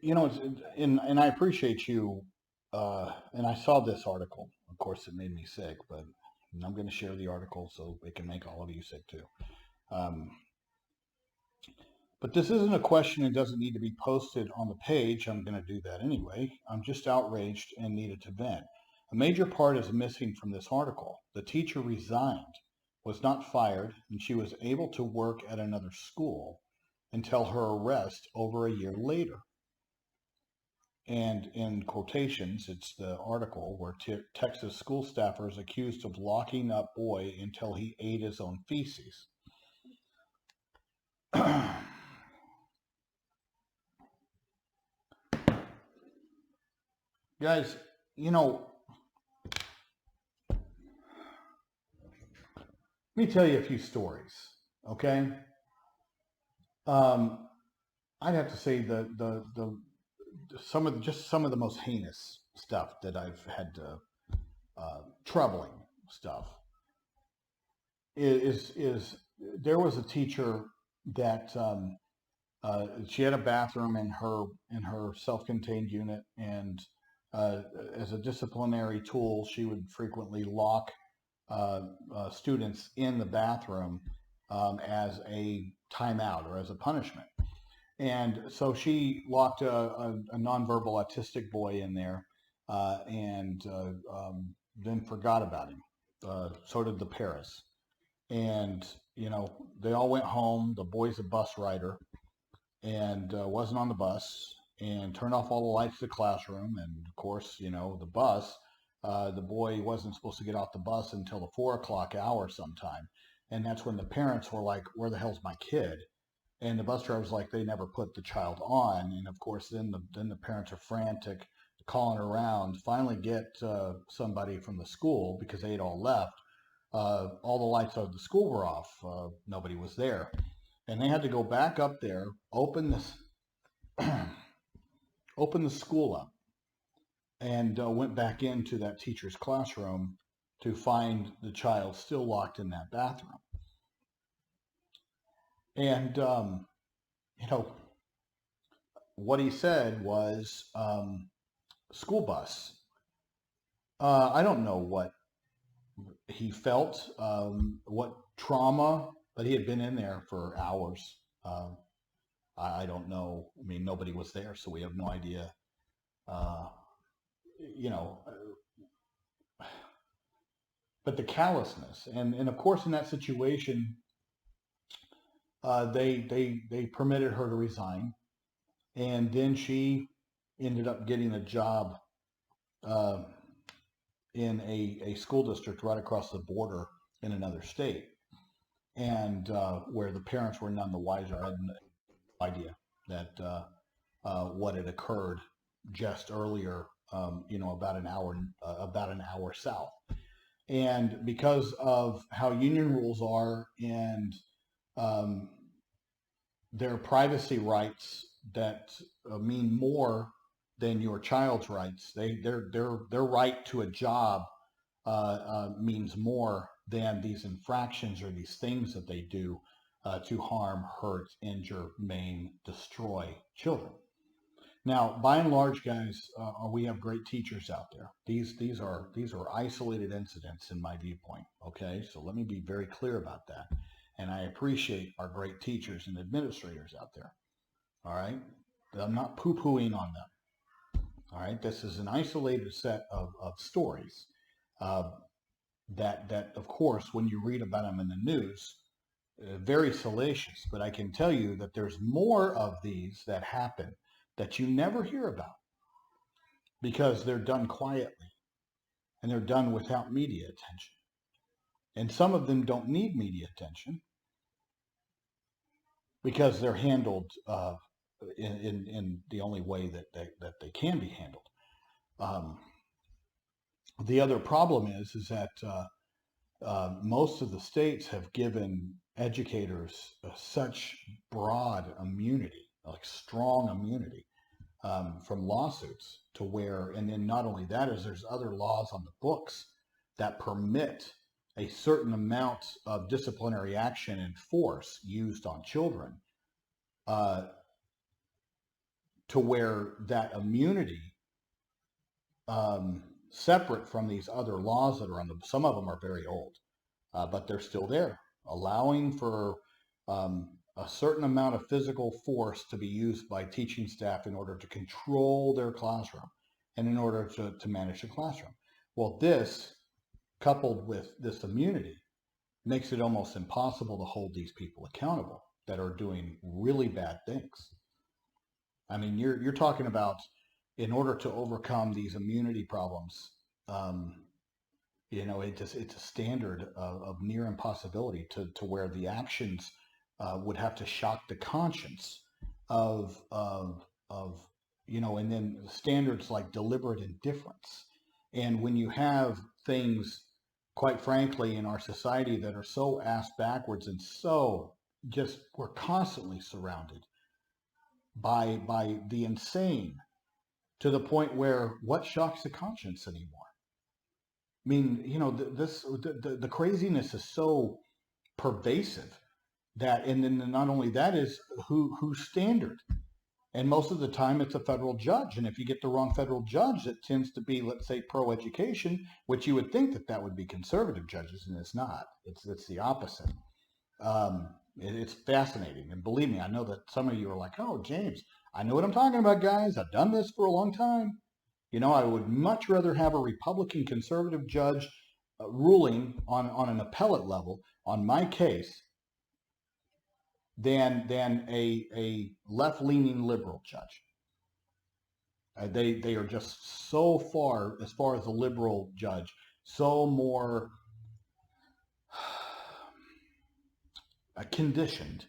and I appreciate you. And I saw this article. Of course, it made me sick, but I'm going to share the article so it can make all of you sick too. Um, but this isn't a question that doesn't need to be posted on the page. I'm going to do that anyway. I'm just outraged and needed to vent. A major part is missing from this article. The teacher resigned, was not fired, and she was able to work at another school until her arrest over a year later. And in quotations, it's the article where Texas school staffers accused of locking up boy until he ate his own feces. Guys, let me tell you a few stories, okay? I'd have to say the some of the most heinous stuff that I've had to troubling stuff is there was a teacher that she had a bathroom in her self-contained unit, and as a disciplinary tool, she would frequently lock students in the bathroom as a timeout or as a punishment. And so she locked a nonverbal autistic boy in there, and then forgot about him. So did the Paris. And, they all went home. The boy's a bus rider and wasn't on the bus, and turned off all the lights of the classroom. And of course, the bus, the boy wasn't supposed to get off the bus until the 4 o'clock hour sometime. And that's when the parents were like, where the hell's my kid? And the bus driver's like, they never put the child on. And of course, then the parents are frantic, calling around, finally get somebody from the school because they had all left. All the lights of the school were off. Nobody was there. And they had to go back up there, open the school up, and went back into that teacher's classroom to find the child still locked in that bathroom. And, what he said was school bus. I don't know what he felt, what trauma, but he had been in there for hours. I don't know. I mean, nobody was there, so we have no idea. You know, but the callousness, and of course, in that situation, they permitted her to resign, and then she ended up getting a job in a school district right across the border in another state, and where the parents were none the wiser. I had no idea that what had occurred just earlier, about an hour south. And because of how union rules are, and their privacy rights that mean more than your child's rights, their right to a job means more than these infractions or these things that they do to harm, hurt, injure, maim, destroy children. Now, by and large, guys, we have great teachers out there. These are isolated incidents in my viewpoint. Okay, so let me be very clear about that. And I appreciate our great teachers and administrators out there. All right, I'm not poo-pooing on them. All right, this is an isolated set of stories that, of course, when you read about them in the news, very salacious. But I can tell you that there's more of these that happen that you never hear about because they're done quietly and they're done without media attention. And some of them don't need media attention because they're handled in the only way that they can be handled. The other problem is that most of the states have given educators such broad immunity, like strong immunity from lawsuits, to where, and then not only that, is there's other laws on the books that permit a certain amount of disciplinary action and force used on children to where that immunity, separate from these other laws that are on them, some of them are very old, but they're still there, allowing for a certain amount of physical force to be used by teaching staff in order to control their classroom and in order to manage the classroom. Well, this, coupled with this immunity, makes it almost impossible to hold these people accountable that are doing really bad things. I mean, you're talking about, in order to overcome these immunity problems, it's a standard of near impossibility to where the actions would have to shock the conscience of and then standards like deliberate indifference. And when you have things, quite frankly, in our society that are so ass backwards and so just, we're constantly surrounded by the insane, to the point where what shocks the conscience anymore? I mean, the craziness is so pervasive that, and then not only that is whose standard. And most of the time it's a federal judge. And if you get the wrong federal judge, it tends to be, let's say, pro-education, which you would think that would be conservative judges, and it's not. It's the opposite. It's fascinating. And believe me, I know that some of you are like, oh, James, I know what I'm talking about, guys. I've done this for a long time. I would much rather have a Republican conservative judge ruling on an appellate level on my case than a left-leaning liberal judge. They are just so far, as far as a liberal judge, so more conditioned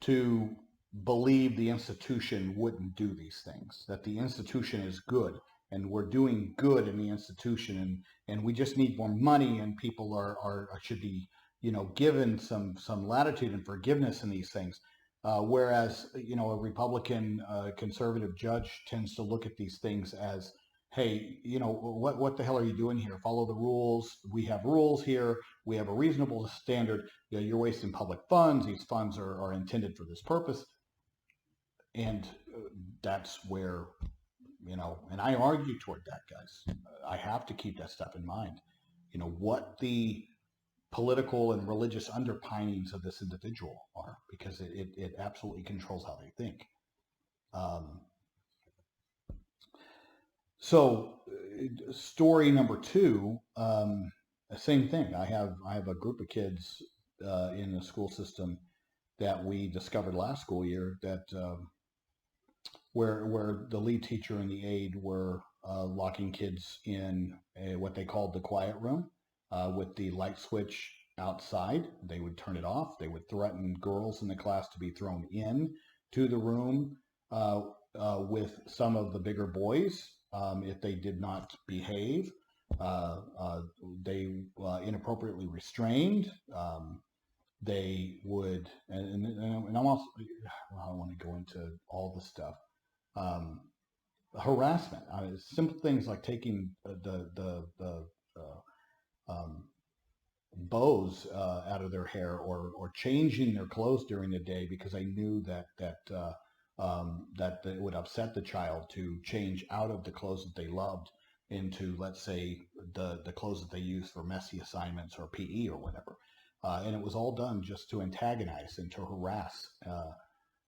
to believe the institution wouldn't do these things, that the institution is good and we're doing good in the institution, and we just need more money, and people should be given some latitude and forgiveness in these things. Whereas, a Republican conservative judge tends to look at these things as, hey, what the hell are you doing here? Follow the rules. We have rules here. We have a reasonable standard. You're wasting public funds. These funds are intended for this purpose. And that's where, and I argue toward that, guys. I have to keep that stuff in mind. What the political and religious underpinnings of this individual are, because it absolutely controls how they think. So story number 2, same thing. I have a group of kids in the school system that we discovered last school year that where the lead teacher and the aide were locking kids in what they called the quiet room, with the light switch outside. They would turn it off. They would threaten girls in the class to be thrown in to the room with some of the bigger boys if they did not behave. They inappropriately restrained. They would, and I'm also, I don't want to go into all the stuff. Harassment, simple things like taking the bows out of their hair, or changing their clothes during the day because I knew that it would upset the child to change out of the clothes that they loved into, let's say, the clothes that they use for messy assignments or PE or whatever. And it was all done just to antagonize and to harass.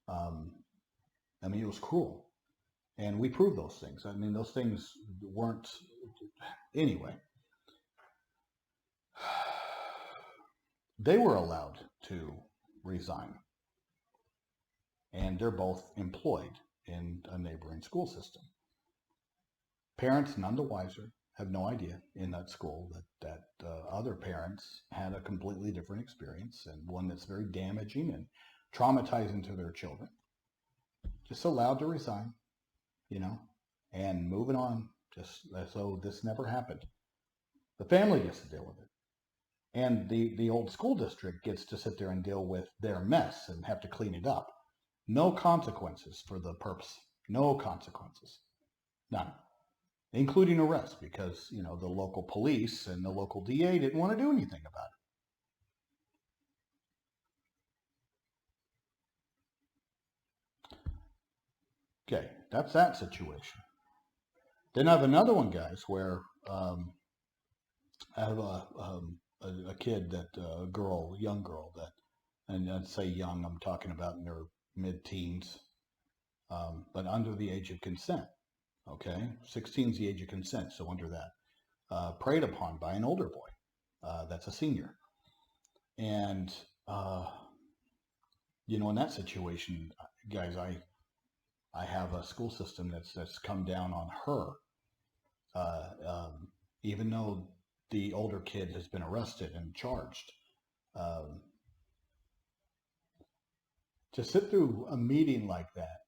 I mean, it was cruel. And we proved those things. I mean, those things weren't, anyway. They were allowed to resign. And they're both employed in a neighboring school system. Parents, none the wiser, have no idea in that school that other parents had a completely different experience, and one that's very damaging and traumatizing to their children. Just allowed to resign, and moving on, just as though this never happened. The family gets to deal with it. And the old school district gets to sit there and deal with their mess and have to clean it up. No consequences for the purpose. No consequences. None. Including arrest, because, the local police and the local DA didn't want to do anything about it. Okay, that's that situation. Then I have another one, guys, where I have a kid a girl, a young girl that, and I'd say young, I'm talking about in their mid-teens, but under the age of consent. Okay, 16 is the age of consent, so under that, preyed upon by an older boy, that's a senior, and in that situation, guys, I have a school system that's come down on her, uh, um, even though the older kid has been arrested and charged. Um, to sit through a meeting like that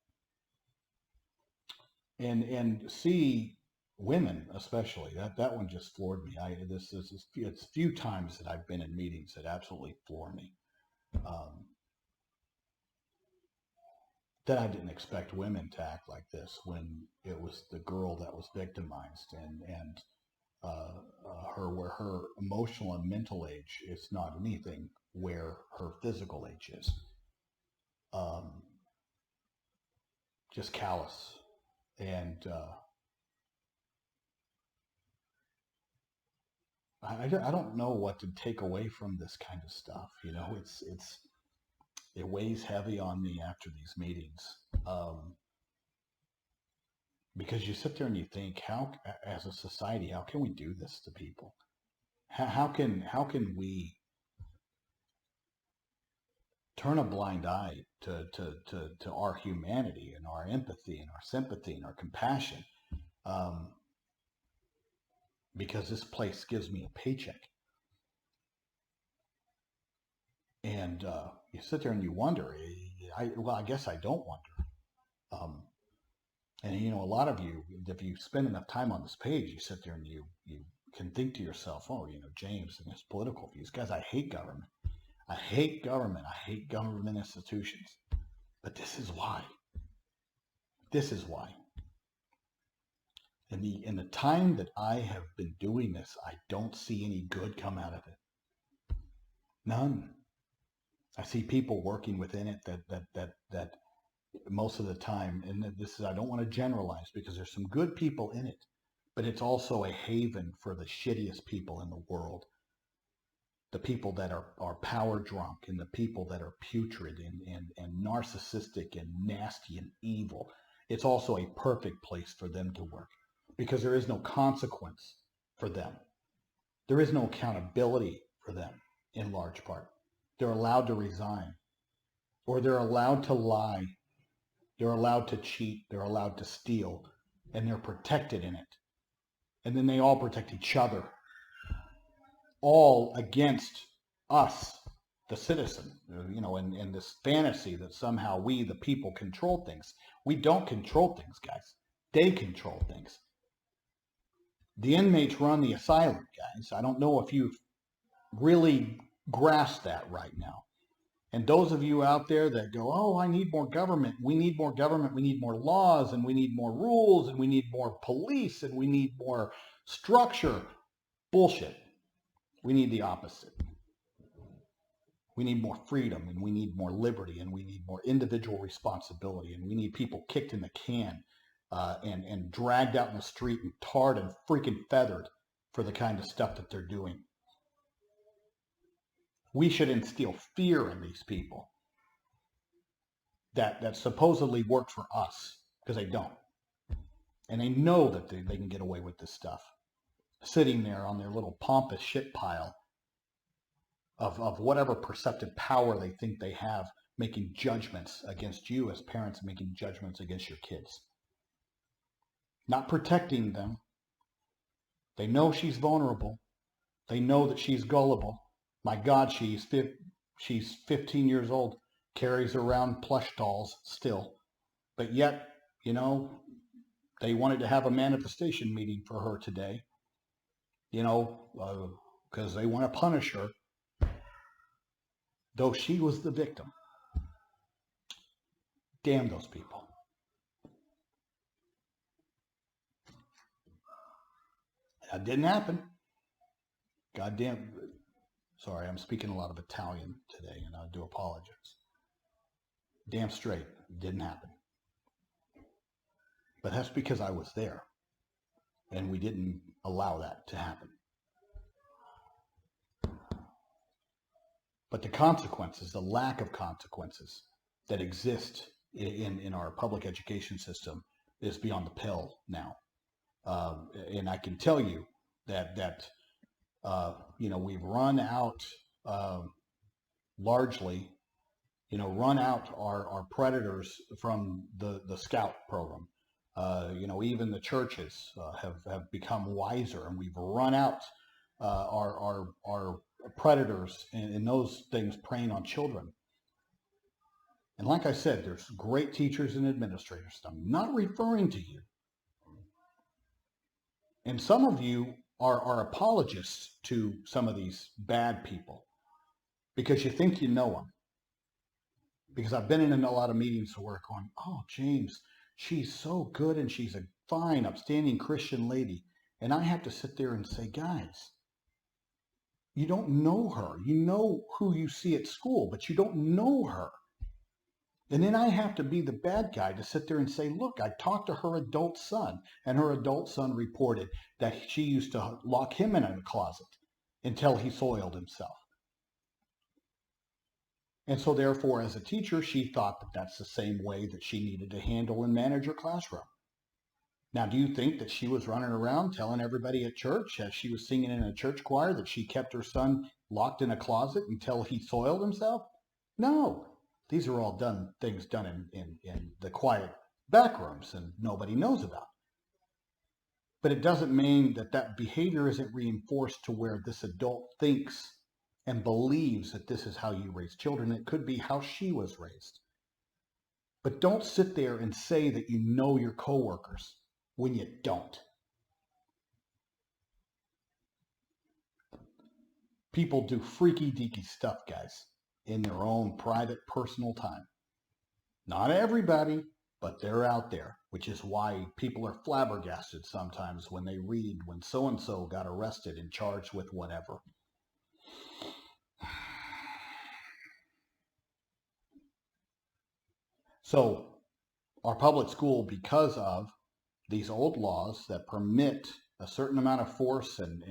and see women, especially that one just floored me. It's few times that I've been in meetings that absolutely floor me. Um, that I didn't expect women to act like this when it was the girl that was victimized, and where her emotional and mental age is not anything where her physical age is. Um, just callous. And I don't know what to take away from this kind of stuff. It weighs heavy on me after these meetings, um, because you sit there and you think, how, as a society, how can we do this to people? How can we turn a blind eye to our humanity and our empathy and our sympathy and our compassion, um, because this place gives me a paycheck. And you sit there and you wonder. I guess I don't wonder. Um, and a lot of you, if you spend enough time on this page, you sit there and you can think to yourself, oh, James and his political views. Guys, I hate government. I hate government. I hate government institutions. But this is why. This is why. In the time that I have been doing this, I don't see any good come out of it. None. I see people working within it that most of the time, and I don't want to generalize because there's some good people in it, but it's also a haven for the shittiest people in the world. The people that are power drunk, and the people that are putrid and narcissistic and nasty and evil. It's also a perfect place for them to work because there is no consequence for them. There is no accountability for them in large part. They're allowed to resign, or they're allowed to lie. They're allowed to cheat. They're allowed to steal, and they're protected in it. And then they all protect each other, all against us, the citizen, in this fantasy that somehow we, the people, control things. We don't control things, guys. They control things. The inmates run the asylum, guys. I don't know if you've really grasped that right now. And those of you out there that go, oh, I need more government. We need more government. We need more laws, and we need more rules, and we need more police, and we need more structure. Bullshit. We need the opposite. We need more freedom, and we need more liberty, and we need more individual responsibility, and we need people kicked in the can and dragged out in the street and tarred and freaking feathered for the kind of stuff that they're doing. We should instill fear in these people that supposedly work for us, because they don't. And they know that they can get away with this stuff, sitting there on their little pompous shit pile of whatever perceptive power they think they have, making judgments against you as parents, making judgments against your kids. Not protecting them. They know she's vulnerable. They know that she's gullible. My God, she's 15 years old, carries around plush dolls still. But yet, they wanted to have a manifestation meeting for her today, because they want to punish her, though she was the victim. Damn those people. That didn't happen. Goddamn. Sorry, I'm speaking a lot of Italian today, and I do apologize. Damn straight, didn't happen. But that's because I was there, and we didn't allow that to happen. But the consequences, the lack of consequences that exist in our public education system is beyond the pale now. And I can tell you that we've run out largely, run out our predators from the scout program. Even the churches have become wiser, and we've run out our predators and those things preying on children. And like I said, there's great teachers and administrators. I'm not referring to you. And some of you are apologists to some of these bad people because you think you know them. Because I've been in a lot of meetings where we're going, oh, James, she's so good and she's a fine, upstanding Christian lady. And I have to sit there and say, guys, you don't know her. You know who you see at school, but you don't know her. And then I have to be the bad guy to sit there and say, look, I talked to her adult son, and her adult son reported that she used to lock him in a closet until he soiled himself. And so therefore, as a teacher, she thought that that's the same way that she needed to handle and manage her classroom. Now, do you think that she was running around telling everybody at church, as she was singing in a church choir, that she kept her son locked in a closet until he soiled himself? No. These are all things done in the quiet back rooms and nobody knows about. But it doesn't mean that behavior isn't reinforced to where this adult thinks and believes that this is how you raise children. It could be how she was raised. But don't sit there and say that you know your coworkers when you don't. People do freaky deaky stuff, guys, in their own private, personal time. Not everybody, but they're out there, which is why people are flabbergasted sometimes when they read when so-and-so got arrested and charged with whatever. So our public school, because of these old laws that permit a certain amount of force and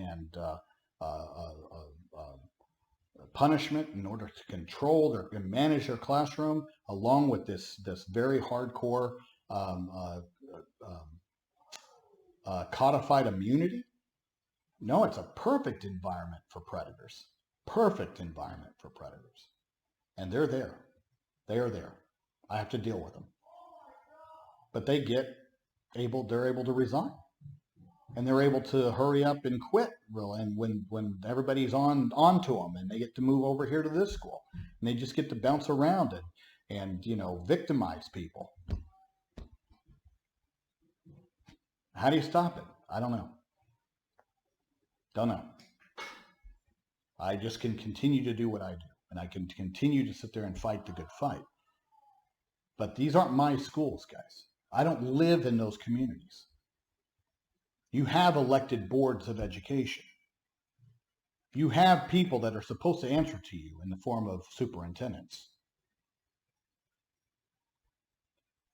punishment in order to control and manage their classroom, along with this very hardcore codified immunity. No, it's a perfect environment for predators. Perfect environment for predators. And they're there. They are there. I have to deal with them. But they're able to resign. And they're able to hurry up and quit, and when everybody's on to them, and they get to move over here to this school, and they just get to bounce around and victimize people. How do you stop it? I don't know. Don't know. I just can continue to do what I do, and I can continue to sit there and fight the good fight. But these aren't my schools, guys. I don't live in those communities. You have elected boards of education. You have people that are supposed to answer to you in the form of superintendents.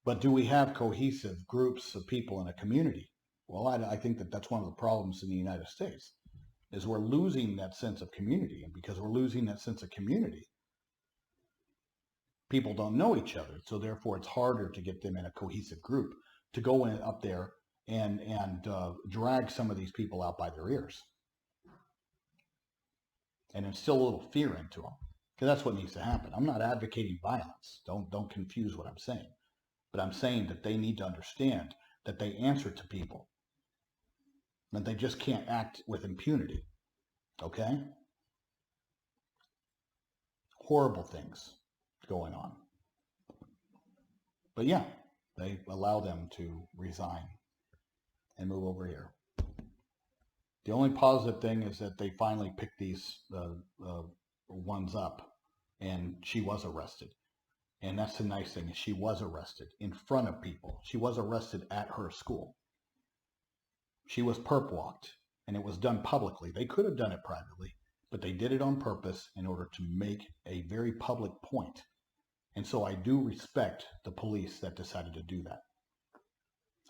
But do we have cohesive groups of people in a community? Well, I think that's one of the problems in the United States, is we're losing that sense of community. And because we're losing that sense of community, people don't know each other. So therefore, it's harder to get them in a cohesive group to go in up there and drag some of these people out by their ears and instill a little fear into them, because that's what needs to happen. I'm not advocating violence. Don't confuse what I'm saying. But I'm saying that they need to understand that they answer to people, and they just can't act with impunity. Okay? Horrible things going on. But yeah, they allow them to resign and move over here. The only positive thing is that they finally picked these ones up, and she was arrested. And that's the nice thing, is she was arrested in front of people. She was arrested at her school. She was perp walked, and it was done publicly. They could have done it privately, but they did it on purpose in order to make a very public point. And so I do respect the police that decided to do that.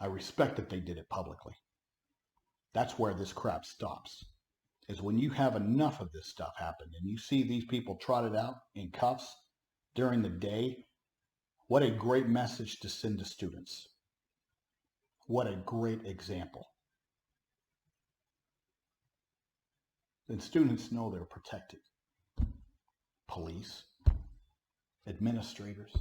I respect that they did it publicly. That's where this crap stops, is when you have enough of this stuff happen and you see these people trotted out in cuffs during the day. What a great message to send to students. What a great example. Then students know they're protected. Police, administrators,